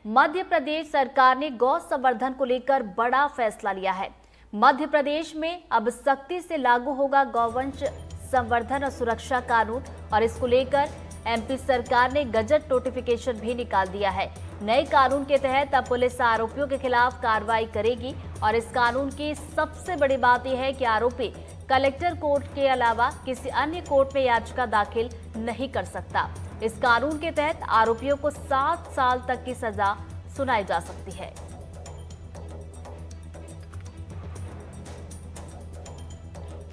मध्य प्रदेश सरकार ने गौ संवर्धन को लेकर बड़ा फैसला लिया है। मध्य प्रदेश में अब सख्ती से लागू होगा गौवंश संवर्धन और सुरक्षा कानून और इसको लेकर एमपी सरकार ने गजट नोटिफिकेशन भी निकाल दिया है। नए कानून के तहत अब पुलिस आरोपियों के खिलाफ कार्रवाई करेगी और इस कानून की सबसे बड़ी बात यह है कि आरोपी कलेक्टर कोर्ट के अलावा किसी अन्य कोर्ट में याचिका दाखिल नहीं कर सकता। इस कानून के तहत आरोपियों को 7 साल तक की सजा सुनाई जा सकती है।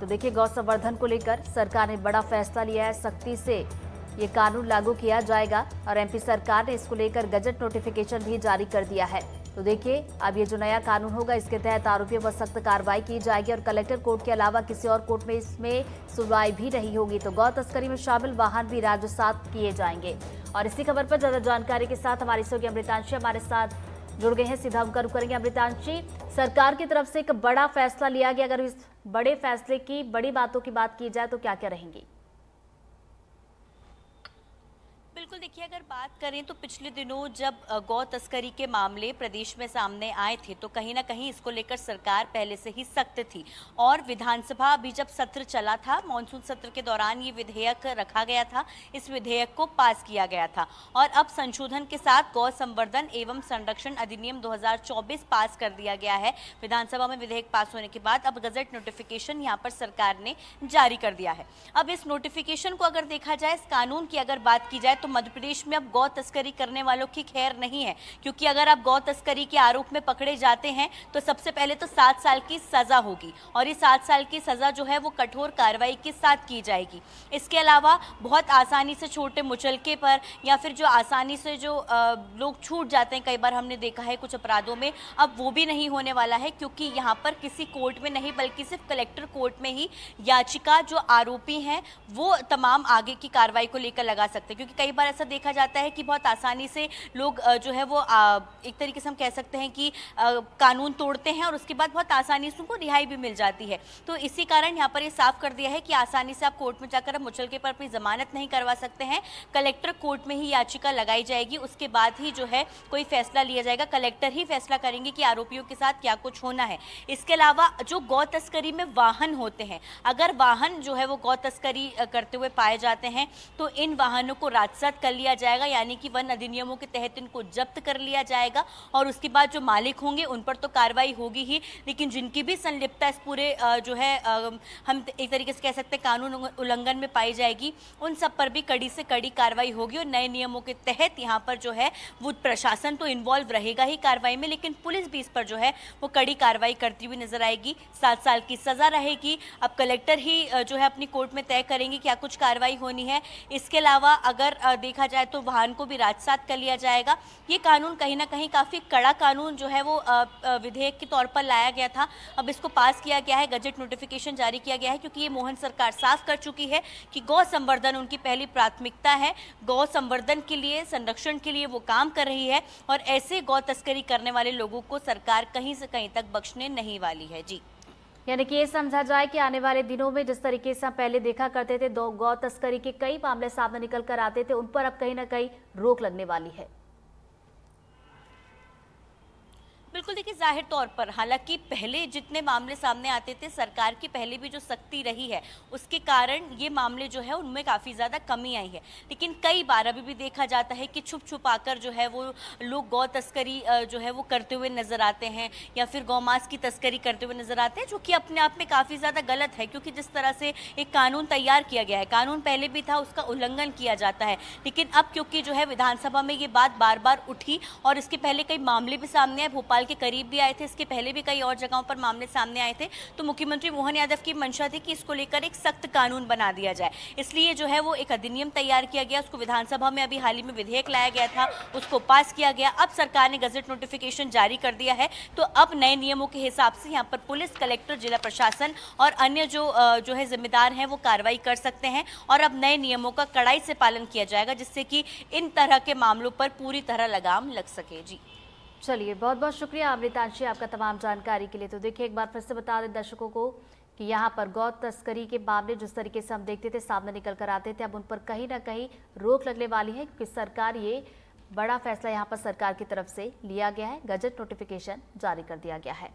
तो देखिए, गौ संवर्धन को लेकर सरकार ने बड़ा फैसला लिया है। सख्ती से ये कानून लागू किया जाएगा और एमपी सरकार ने इसको लेकर गजट नोटिफिकेशन भी जारी कर दिया है। तो देखिए, अब ये जो नया कानून होगा इसके तहत आरोपियों पर सख्त कार्रवाई की जाएगी और कलेक्टर कोर्ट के अलावा किसी और कोर्ट में इसमें सुनवाई भी नहीं होगी। तो गौ तस्करी में शामिल वाहन भी राजसात किए जाएंगे। और इसी खबर पर ज्यादा जानकारी के साथ हमारी सहयोगी अमृतांशी हमारे साथ जुड़ गए हैं। सीधा हम रुख करेंगे। अमृतांशी, सरकार की तरफ से एक बड़ा फैसला लिया गया, अगर इस बड़े फैसले की बड़ी बातों की बात की जाए तो क्या क्या रहेंगी? बिल्कुल, देखिए, अगर बात करें तो पिछले दिनों जब गौ तस्करी के मामले प्रदेश में सामने आए थे तो कहीं ना कहीं इसको लेकर सरकार पहले से ही सख्त थी और विधानसभा अभी जब सत्र चला था, मानसून सत्र के दौरान ये विधेयक रखा गया था, इस विधेयक को पास किया गया था और अब संशोधन के साथ गौ संवर्धन एवं संरक्षण अधिनियम 2024 पास कर दिया गया है। विधानसभा में विधेयक पास होने के बाद अब गजट नोटिफिकेशन यहाँ पर सरकार ने जारी कर दिया है। अब इस नोटिफिकेशन को अगर देखा जाए, इस कानून की अगर बात की जाए तो मध्य प्रदेश में अब गौ तस्करी करने वालों की खैर नहीं है, क्योंकि अगर आप गौ तस्करी के आरोप में पकड़े जाते हैं तो सबसे पहले तो 7 साल की सजा होगी और ये 7 साल की सजा जो है वो कठोर कार्रवाई के साथ की जाएगी। इसके अलावा बहुत आसानी से छोटे मुचलके पर या फिर जो आसानी से जो लोग छूट जाते हैं, कई बार हमने देखा है कुछ अपराधों में, अब वो भी नहीं होने वाला है, क्योंकि यहाँ पर किसी कोर्ट में नहीं बल्कि सिर्फ कलेक्टर कोर्ट में ही याचिका जो आरोपी हैं वो तमाम आगे की कार्रवाई को लेकर लगा सकते हैं। क्योंकि कई बार ऐसा देखा जाता है कि बहुत आसानी से लोग जो है वो एक तरीके से हम कह सकते हैं कि कानून तोड़ते हैं और उसके बाद बहुत आसानी से उनको रिहाई भी मिल जाती है। तो इसी कारण यहाँ पर ये साफ कर दिया है कि आसानी से आप कोर्ट में जाकर आप मुचलके पर अपनी जमानत नहीं करवा सकते हैं। कलेक्टर कोर्ट में ही याचिका लगाई जाएगी, उसके बाद ही जो है कोई फैसला लिया जाएगा। कलेक्टर ही फैसला करेंगे कि आरोपियों के साथ क्या कुछ होना है। इसके अलावा जो गौ तस्करी में वाहन होते हैं, अगर वाहन जो है वो गौ तस्करी करते हुए पाए जाते हैं तो इन वाहनों को राजसात कर लिया जाएगा, यानी कि वन अधिनियमों के तहत इनको जब्त कर लिया जाएगा और उसके बाद जो मालिक होंगे उन पर तो कार्रवाई होगी ही, लेकिन जिनकी भी संलिप्तता इस पूरे जो है हम एक तरीके से कह सकते हैं कानून उल्लंघन में पाई जाएगी, उन सब पर भी कड़ी से कड़ी कार्रवाई होगी। और नए नियमों के तहत यहाँ पर जो है वो प्रशासन तो इन्वॉल्व रहेगा ही कार्रवाई में, लेकिन पुलिस भी इस पर जो है वो कड़ी कार्रवाई करती हुई नजर आएगी। 7 साल की सजा रहेगी। अब कलेक्टर ही जो है अपनी कोर्ट में तय करेंगे क्या कुछ कार्रवाई होनी है। इसके अलावा अगर देखा जाए तो वाहन को भी राजसात कर लिया जाएगा। ये कानून कहीं ना कहीं काफ़ी कड़ा कानून जो है वो विधेयक के तौर पर लाया गया था, अब इसको पास किया गया है, गजट नोटिफिकेशन जारी किया गया है, क्योंकि ये मोहन सरकार साफ कर चुकी है कि गौ संवर्धन उनकी पहली प्राथमिकता है। गौ संवर्धन के लिए, संरक्षण के लिए वो काम कर रही है और ऐसे गौ तस्करी करने वाले लोगों को सरकार कहीं से कहीं तक बख्शने नहीं वाली है। जी, यानी कि ये समझा जाए कि आने वाले दिनों में जिस तरीके से हम पहले देखा करते थे, गौ तस्करी के कई मामले सामने निकल कर आते थे, उन पर अब कहीं ना कहीं रोक लगने वाली है। बिल्कुल, देखिए, जाहिर तौर पर हालांकि पहले जितने मामले सामने आते थे, सरकार की पहले भी जो सख्ती रही है उसके कारण ये मामले जो है उनमें काफ़ी ज़्यादा कमी आई है, लेकिन कई बार अभी भी देखा जाता है कि छुप छुपाकर जो है वो लोग गौ तस्करी जो है वो करते हुए नज़र आते हैं या फिर गौमांस की तस्करी करते हुए नज़र आते हैं, जो कि अपने आप में काफ़ी ज़्यादा गलत है। क्योंकि जिस तरह से एक कानून तैयार किया गया है, कानून पहले भी था, उसका उल्लंघन किया जाता है, लेकिन अब क्योंकि जो है विधानसभा में ये बात बार बार उठी और इसके पहले कई मामले भी सामने आए, भोपाल के करीब भी आए थे, इसके पहले भी कई और जगहों पर मामले सामने आए थे, तो मुख्यमंत्री मोहन यादव की मंशा थी कि इसको लेकर एक सख्त कानून बना दिया जाए। इसलिए जो है वो एक अधिनियम तैयार किया गया, उसको विधानसभा में अभी हाल ही में विधेयक लाया गया था, उसको पास किया गया। अब सरकार ने गजट नोटिफिकेशन जारी कर दिया है, तो अब नए नियमों के हिसाब से यहाँ पर पुलिस, कलेक्टर, जिला प्रशासन और अन्य जो है जिम्मेदार हैं वो कार्रवाई कर सकते हैं और अब नए नियमों का कड़ाई से पालन किया जाएगा, जिससे कि इन तरह के मामलों पर पूरी तरह लगाम लग सके। जी, चलिए, बहुत बहुत शुक्रिया अमृतांशी आपका तमाम जानकारी के लिए। तो देखिए, एक बार फिर से बता दें दर्शकों को कि यहाँ पर गौ तस्करी के मामले जिस तरीके से हम देखते थे सामने निकल कर आते थे, अब उन पर कहीं ना कहीं रोक लगने वाली है, क्योंकि सरकार ये बड़ा फैसला यहां पर सरकार की तरफ से लिया गया है, गजट नोटिफिकेशन जारी कर दिया गया है।